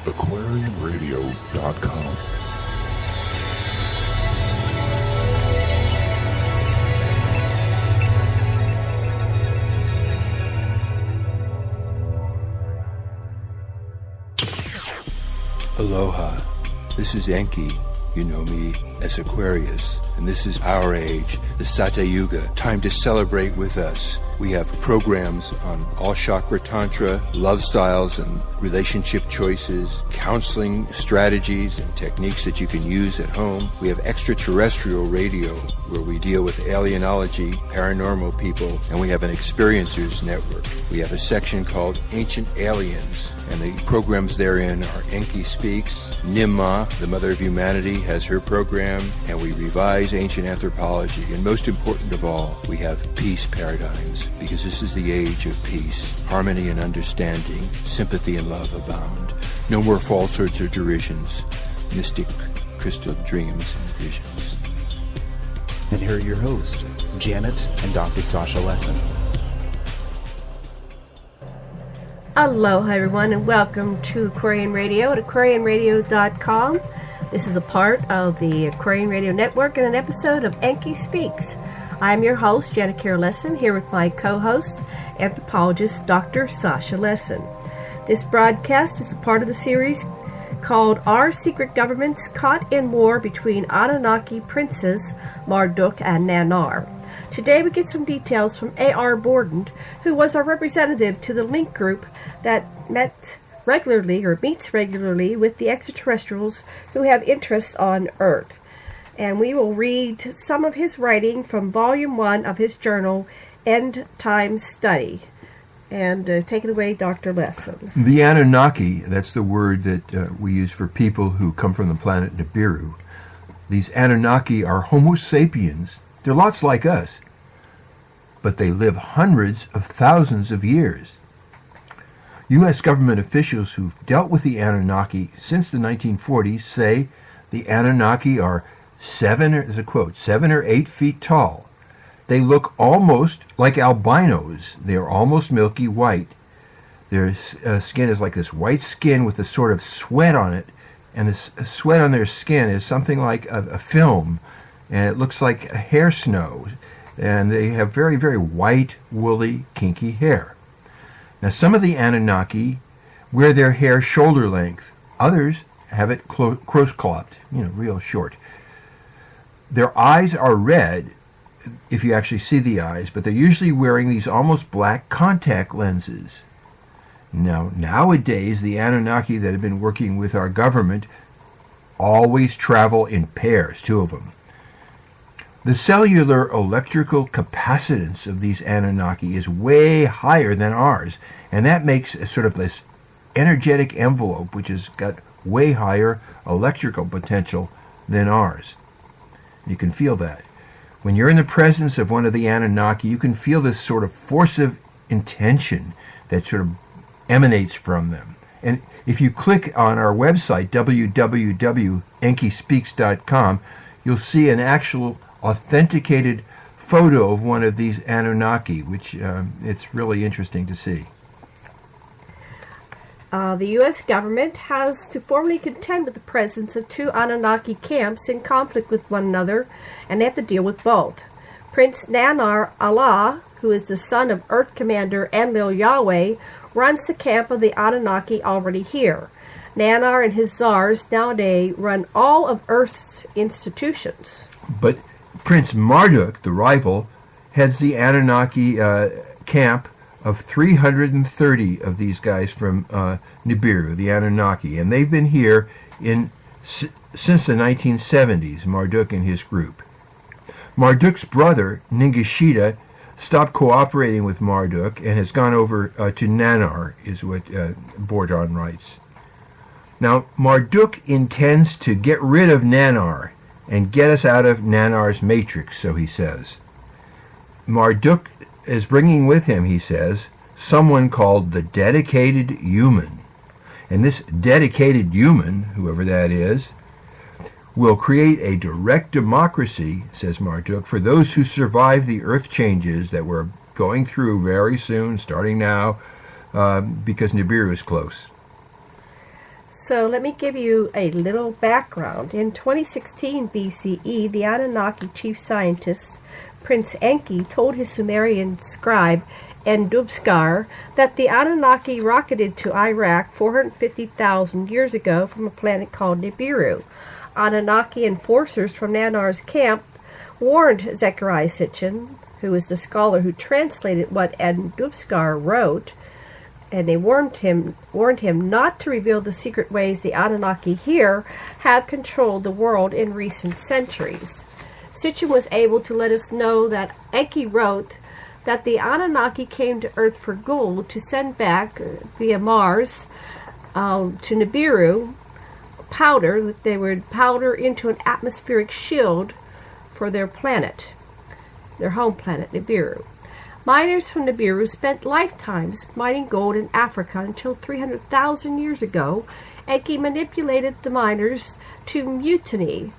aquarianradio.com. Aloha, this is Enki. You know me as Aquarius, and this is our age, the Sata Yuga, time to celebrate with us. We have programs on all chakra tantra, love styles and relationship choices, counseling strategies and techniques that you can use at home. We have extraterrestrial radio where we deal with alienology, paranormal people, and we have an experiencers network. We have a section called Ancient Aliens, and the programs therein are Enki Speaks, Nimma, the Mother of Humanity, has her program, and we revise ancient anthropology. And most important of all, we have peace paradigms, because this is the age of peace, harmony and understanding, sympathy and love abound. No more falsehoods or derisions, mystic crystal dreams and visions. And here are your hosts, Janet and Dr. Sasha Lesson. Aloha everyone, and welcome to Aquarian Radio at aquarianradio.com. This is a part of the Aquarian Radio Network and an episode of Enki Speaks. I'm your host, Janet Lesson, here with my co-host, anthropologist Dr. Sasha Lesson. This broadcast is a part of the series called Our Secret Governments Caught in War Between Annunaki Princes Marduk and Nanar. Today we get some details from A.R. Borden, who was our representative to the link group that meets regularly with the extraterrestrials who have interests on Earth. And we will read some of his writing from Volume 1 of his journal, End Time Study. And take it away, Dr. Lesson. The Anunnaki, that's the word that we use for people who come from the planet Nibiru. These Anunnaki are Homo sapiens. They're lots like us, but they live hundreds of thousands of years. U.S. government officials who've dealt with the Anunnaki since the 1940s say the Anunnaki are 7 or 8 feet tall. They look almost like albinos. They are almost milky white. Their skin is like this white skin with a sort of sweat on it, and the sweat on their skin is something like a film, and it looks like a hair snow, and they have very, very white, woolly, kinky hair. Now, some of the Anunnaki wear their hair shoulder length. Others have it close-cropped, real short. Their eyes are red, if you actually see the eyes, but they're usually wearing these almost black contact lenses. Now, nowadays, the Anunnaki that have been working with our government always travel in pairs, 2 of them. The cellular electrical capacitance of these Anunnaki is way higher than ours, and that makes a sort of this energetic envelope which has got way higher electrical potential than ours. You can feel that. When you're in the presence of one of the Anunnaki, you can feel this sort of force of intention that sort of emanates from them. And if you click on our website, www.enkispeaks.com, you'll see an actual authenticated photo of one of these Anunnaki, which it's really interesting to see. The U.S. government has to formally contend with the presence of 2 Anunnaki camps in conflict with one another, and they have to deal with both. Prince Nanar Allah, who is the son of Earth Commander Enlil Yahweh, runs the camp of the Anunnaki already here. Nanar and his czars nowadays run all of Earth's institutions. But Prince Marduk, the rival, heads the Anunnaki camp of 330 of these guys from Nibiru, the Anunnaki, and they've been here since the 1970s, Marduk and his group. Marduk's brother, Ningishita, stopped cooperating with Marduk and has gone over to Nanar, is what Borden writes. Now, Marduk intends to get rid of Nanar and get us out of Nanar's matrix, so he says. Marduk is bringing with him, he says, someone called the dedicated human. And this dedicated human, whoever that is, will create a direct democracy, says Marduk, for those who survive the earth changes that we're going through very soon, starting now, because Nibiru is close. So let me give you a little background. In 2016 BCE, the Anunnaki chief scientist, Prince Enki, told his Sumerian scribe, Endubskar, that the Anunnaki rocketed to Iraq 450,000 years ago from a planet called Nibiru. Anunnaki enforcers from Nanar's camp warned Zecharia Sitchin, who is the scholar who translated what Endubskar wrote, and they warned him not to reveal the secret ways the Anunnaki here have controlled the world in recent centuries. Sitchin was able to let us know that Enki wrote that the Anunnaki came to Earth for gold to send back via Mars to Nibiru powder that they would powder into an atmospheric shield for their planet, their home planet, Nibiru. Miners from Nibiru spent lifetimes mining gold in Africa until 300,000 years ago. Enki manipulated the miners to mutiny.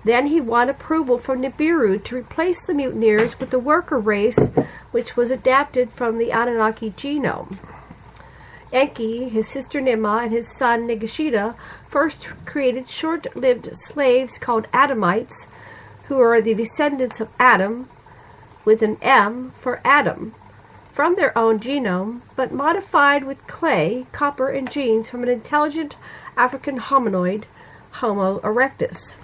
Then he won approval from Nibiru to replace the mutineers with the worker race, which was adapted from the Anunnaki genome. Enki, his sister Nima, and his son Nigashita first created short-lived slaves called Adamites, who are the descendants of Adam, with an M for Adam, from their own genome, but modified with clay, copper, and genes from an intelligent African hominoid, Homo erectus.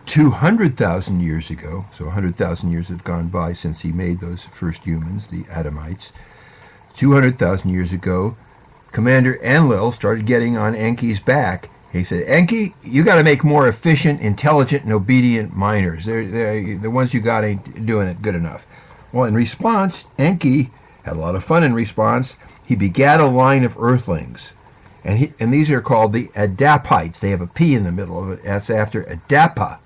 200,000 years ago, so 100,000 years have gone by since he made those first humans, the Adamites. 200,000 years ago, Commander Enlil started getting on Enki's back. He said, Enki, you got to make more efficient, intelligent, and obedient miners. The ones you got ain't doing it good enough. Well, in response, Enki had a lot of fun in response. He begat a line of earthlings. And these are called the Adapites. They have a P in the middle of it. That's after Adapa.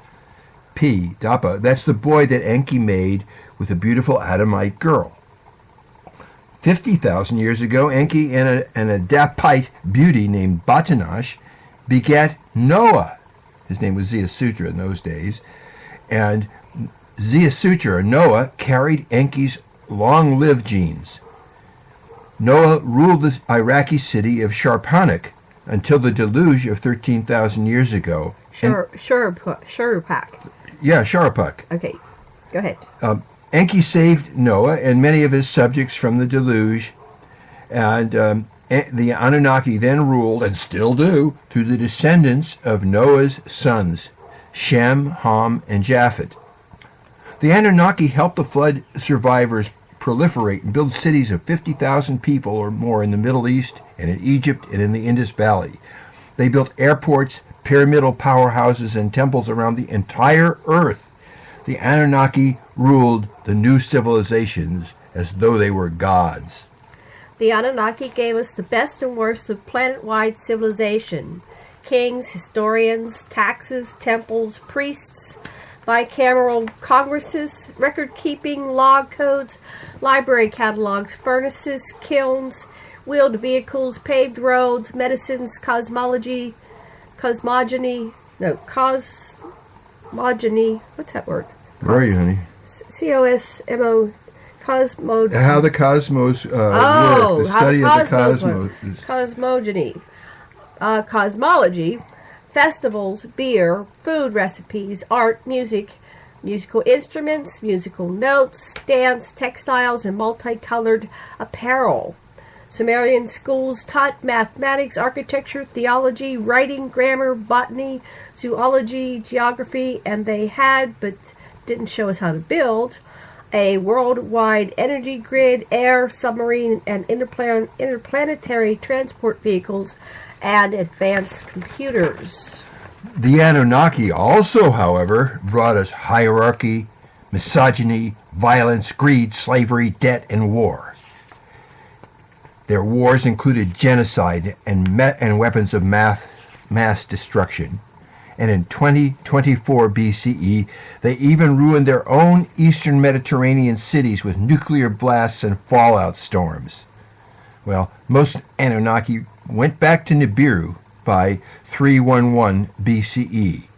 P, Dapa. That's the boy that Enki made with a beautiful Adamite girl. 50,000 years ago, Enki and an Adapite beauty named Batanash begat Noah. His name was Zeasutra in those days. And Zeasutra, or Noah, carried Enki's long-lived genes. Noah ruled the Iraqi city of Sharpanik until the deluge of 13,000 years ago. Shurpak. Yeah, Sharpak. Okay, go ahead. Enki saved Noah and many of his subjects from the deluge, and the Anunnaki then ruled, and still do, through the descendants of Noah's sons, Shem, Ham, and Japheth. The Anunnaki helped the flood survivors proliferate and build cities of 50,000 people or more in the Middle East and in Egypt and in the Indus Valley. They built airports, pyramidal powerhouses, and temples around the entire earth. The Anunnaki ruled the new civilizations as though they were gods. The Anunnaki gave us the best and worst of planet-wide civilization. Kings, historians, taxes, temples, priests, bicameral congresses, record-keeping, log codes, library catalogs, furnaces, kilns, wheeled vehicles, paved roads, medicines, cosmogony, what's that word? Where are you, honey? C-O-S-M-O, cosmo... How the cosmos work, the study of the cosmos. Cosmogony, cosmology, festivals, beer, food recipes, art, music, musical instruments, musical notes, dance, textiles, and multicolored apparel. Sumerian schools taught mathematics, architecture, theology, writing, grammar, botany, zoology, geography, and they had, but didn't show us how to build, a worldwide energy grid, air, submarine, and interplanetary transport vehicles, and advanced computers. The Anunnaki also, however, brought us hierarchy, misogyny, violence, greed, slavery, debt, and war. Their wars included genocide and weapons of mass destruction. And in 2024 BCE, they even ruined their own eastern Mediterranean cities with nuclear blasts and fallout storms. Well, most Anunnaki went back to Nibiru by 311 BCE.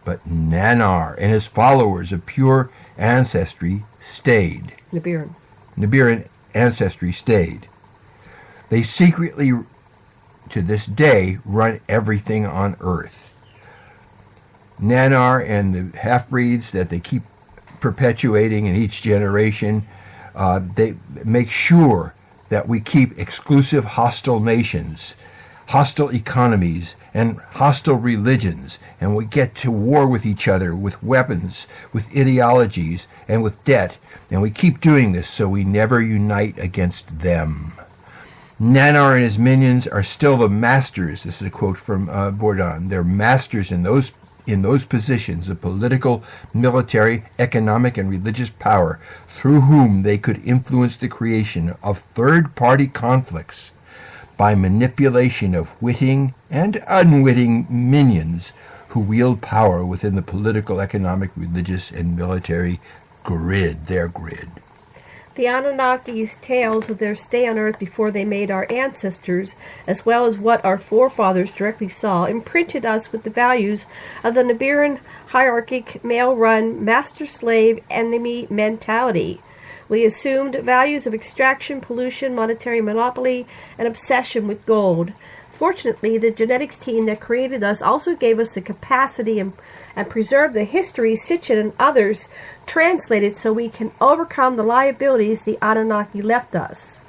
But Nanar and his followers of pure ancestry stayed. Nibiran ancestry stayed. They secretly to this day, run everything on Earth. Nanar and the half-breeds that they keep perpetuating in each generation, they make sure that we keep exclusive hostile nations, hostile economies, and hostile religions, and we get to war with each other with weapons, with ideologies, and with debt, and we keep doing this so we never unite against them. Nanar and his minions are still the masters. This is a quote from Bourdon. They're masters in those positions of political, military, economic, and religious power through whom they could influence the creation of third-party conflicts by manipulation of witting and unwitting minions who wield power within the political, economic, religious, and military grid, their grid. The Anunnaki's tales of their stay on Earth before they made our ancestors, as well as what our forefathers directly saw, imprinted us with the values of the Nibiruan hierarchic, male-run, master-slave, enemy mentality. We assumed values of extraction, pollution, monetary monopoly, and obsession with gold. Fortunately, the genetics team that created us also gave us the capacity and preserved the history Sitchin and others translated so we can overcome the liabilities the Anunnaki left us.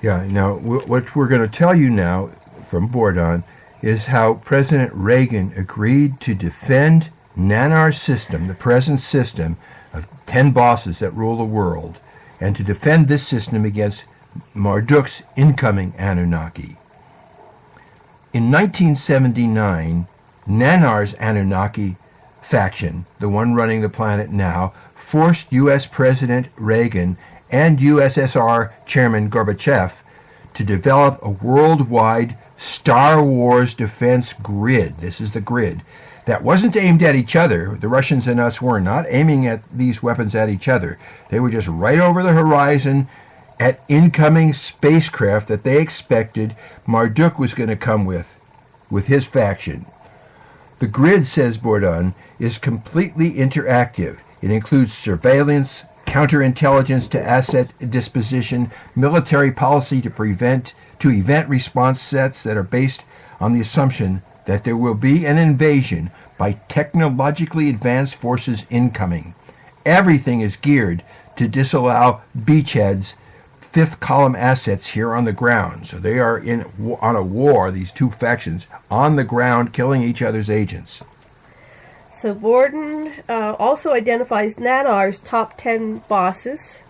Yeah, now what we're going to tell you now from Bourdon is how President Reagan agreed to defend Nanar's system, the present system of 10 bosses that rule the world, and to defend this system against Marduk's incoming Anunnaki. In 1979, Nanar's Anunnaki faction, the one running the planet now, forced U.S. President Reagan and USSR Chairman Gorbachev to develop a worldwide Star Wars defense grid. This is the grid. That wasn't aimed at each other. The Russians and us were not aiming at these weapons at each other. They were just right over the horizon at incoming spacecraft that they expected Marduk was going to come with his faction. The grid, says Bourdon, is completely interactive. It includes surveillance, counterintelligence to asset disposition, military policy to event response sets that are based on the assumption that there will be an invasion by technologically advanced forces incoming. Everything is geared to disallow beachheads, fifth column assets here on the ground. So they are on a war, these two factions, on the ground killing each other's agents. So Bourdon also identifies Nanar's top 10 bosses,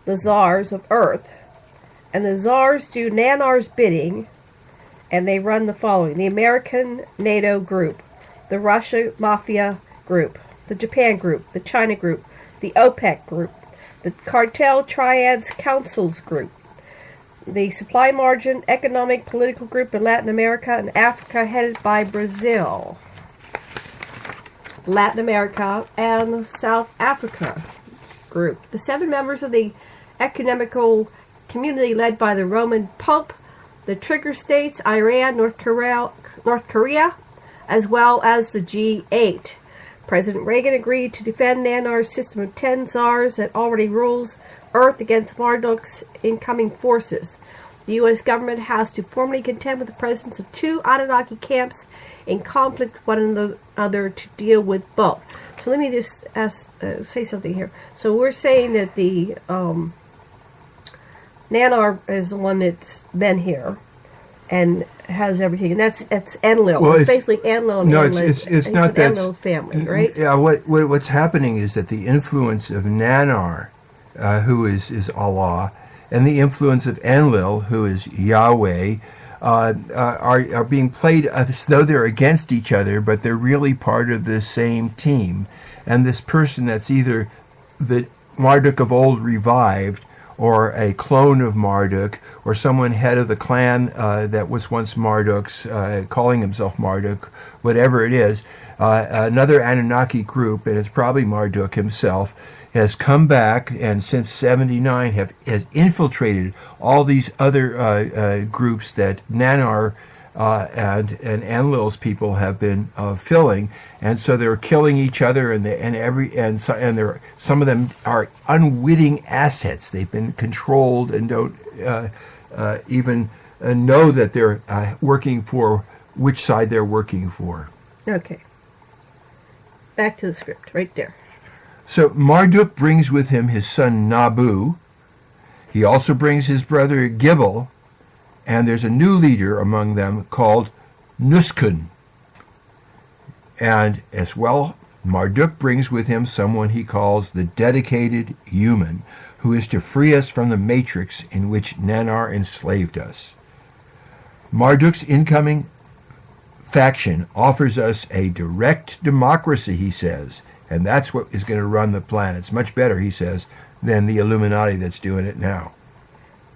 the Tsars of Earth. And the Tsars do Nanar's bidding, and they run the following: the American NATO group, the Russia Mafia group, the Japan group, the China group, the OPEC group, the Cartel Triads Councils group, the Supply Margin Economic Political Group in Latin America and Africa headed by Brazil, Latin America and South Africa group, the 7 members of the Economical Community led by the Roman Pope, the Trigger States, Iran, North Korea, as well as the G8. President Reagan agreed to defend Nanar's system of 10 Tsars that already rules Earth against Marduk's incoming forces. The U.S. government has to formally contend with the presence of 2 Anunnaki camps in conflict with one another to deal with both. So let me just say something here. So we're saying that the Nanar is the one that's been here and has everything, and that's Enlil. Well, it's basically Enlil and no, Enlil. it's not that Enlil family, right? Yeah. What's happening is that the influence of Nanar, who is Allah, and the influence of Enlil, who is Yahweh, are being played as though they're against each other, but they're really part of the same team. And this person that's either the Marduk of old revived, or a clone of Marduk, or someone head of the clan that was once Marduk's, calling himself Marduk, whatever it is, another Anunnaki group, and it's probably Marduk himself, has come back and since 79 has infiltrated all these other groups that Nanar and Enlil's people have been filling, and so they're killing each other, some of them are unwitting assets. They've been controlled and don't even know that they're working for which side they're working for. Okay. Back to the script, right there. So Marduk brings with him his son Nabu. He also brings his brother Gibel, and there's a new leader among them called Nuskun. And as well, Marduk brings with him someone he calls the dedicated human, who is to free us from the matrix in which Nanar enslaved us. Marduk's incoming faction offers us a direct democracy, he says, and that's what is going to run the planet. It's much better, he says, than the Illuminati that's doing it now.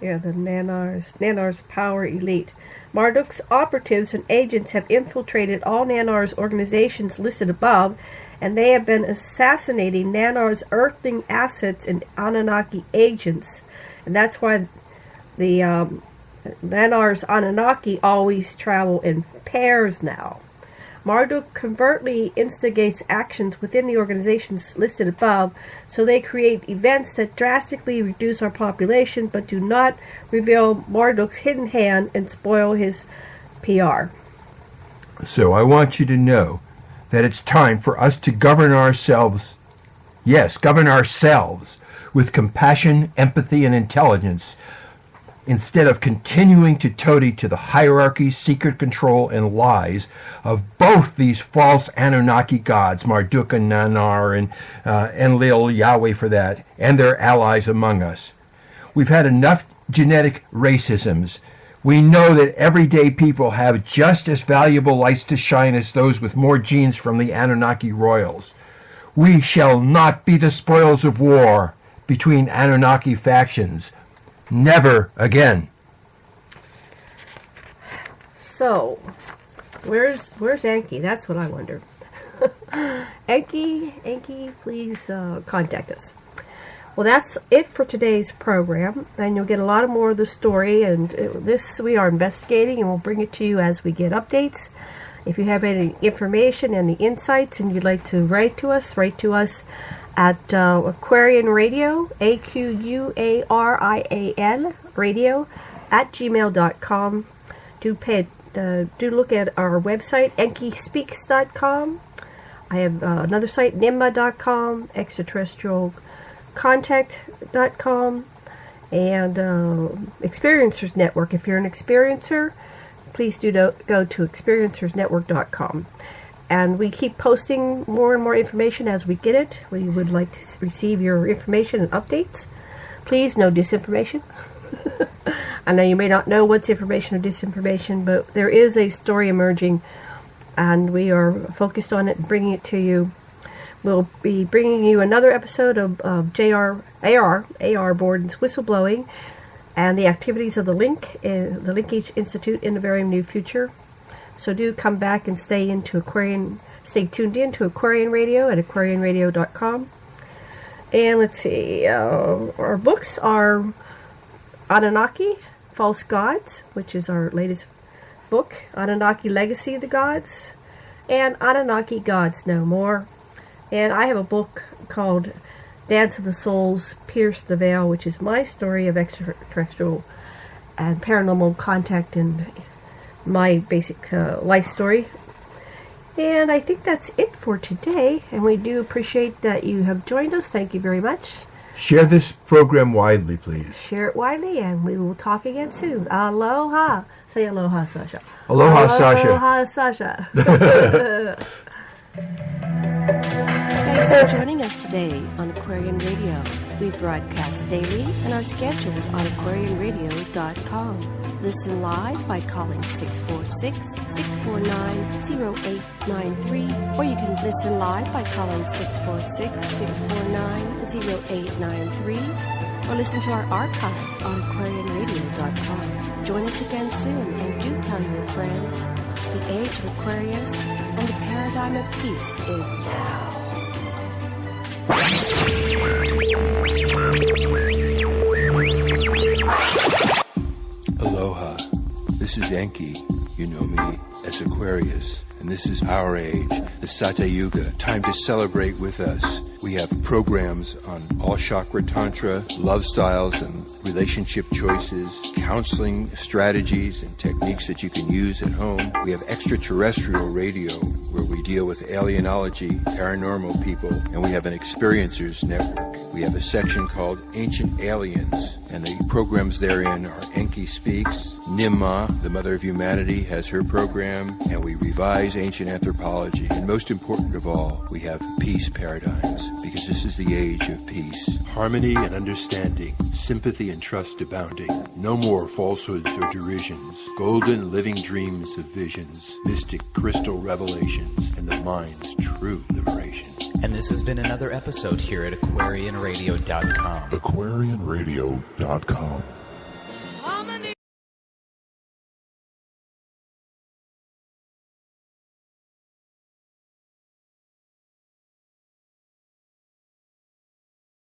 Yeah, the Nanar's power elite. Marduk's operatives and agents have infiltrated all Nanar's organizations listed above, and they have been assassinating Nanar's earthling assets and Anunnaki agents. And that's why the Nanar's Anunnaki always travel in pairs now. Marduk covertly instigates actions within the organizations listed above, so they create events that drastically reduce our population but do not reveal Marduk's hidden hand and spoil his PR. So I want you to know that it's time for us to govern ourselves, yes, govern ourselves with compassion, empathy, and intelligence, instead of continuing to toady to the hierarchy, secret control, and lies of both these false Anunnaki gods, Marduk and Nanar and Enlil, Yahweh for that, and their allies among us. We've had enough genetic racisms. We know that everyday people have just as valuable lights to shine as those with more genes from the Anunnaki royals. We shall not be the spoils of war between Anunnaki factions. Never again. So, where's Anki? That's what I wonder. Anki, please contact us. Well, that's it for today's program, and you'll get a lot more of the story, and this we are investigating, and we'll bring it to you as we get updates. If you have any information, any insights, and you'd like to write to us at Aquarian Radio, AQUARIAN Radio, at gmail.com. Do look at our website, enkispeaks.com. I have another site, nimba.com, extraterrestrialcontact.com, and Experiencers Network. If you're an experiencer, please do go to experiencersnetwork.com. And we keep posting more and more information as we get it. We would like to receive your information and updates. Please, no disinformation. I know you may not know what's information or disinformation, but there is a story emerging, and we are focused on it and bringing it to you. We'll be bringing you another episode of AR Borden's Whistleblowing and the activities of the Linkage Institute in the very near future. So do come back and stay tuned into Aquarian Radio at aquarianradio.com. And let's see, our books are Annunaki, False Gods, which is our latest book, Anunnaki Legacy of the Gods, and Anunnaki Gods No More. And I have a book called Dance of the Souls, Pierce the Veil, which is my story of extraterrestrial and paranormal contact and my basic life story. And I think that's it for today, and we do appreciate that you have joined us. Thank you very much. Share this program widely, please. Share it widely, and we will talk again soon. Aloha. Say aloha, Sasha. Aloha, Sasha. Aloha, Sasha. Thanks for joining us today on Aquarian Radio. We broadcast daily, and our schedule is on aquarianradio.com. Listen live by calling 646-649-0893, or you can listen live by calling 646-649-0893, or listen to our archives on aquarianradio.com. Join us again soon, and do tell your friends. The age of Aquarius and the paradigm of peace is now. Aloha. This is Enki. You know me as Aquarius. And this is our age, the Sata Yuga. Time to celebrate with us. We have programs on all chakra tantra, love styles and relationship choices, counseling strategies and techniques that you can use at home. We have extraterrestrial radio where we deal with alienology, paranormal people, and we have an experiencers network. We have a section called Ancient Aliens, and the programs therein are Enki Speaks, Nimma, the Mother of Humanity, has her program, and we revise ancient anthropology. And most important of all, we have peace paradigms, because this is the age of peace. Harmony and understanding, sympathy and trust abounding. No more falsehoods or derisions. Golden living dreams of visions, mystic crystal revelations, and the mind's true liberation. And this has been another episode here at AquarianRadio.com. AquarianRadio.com.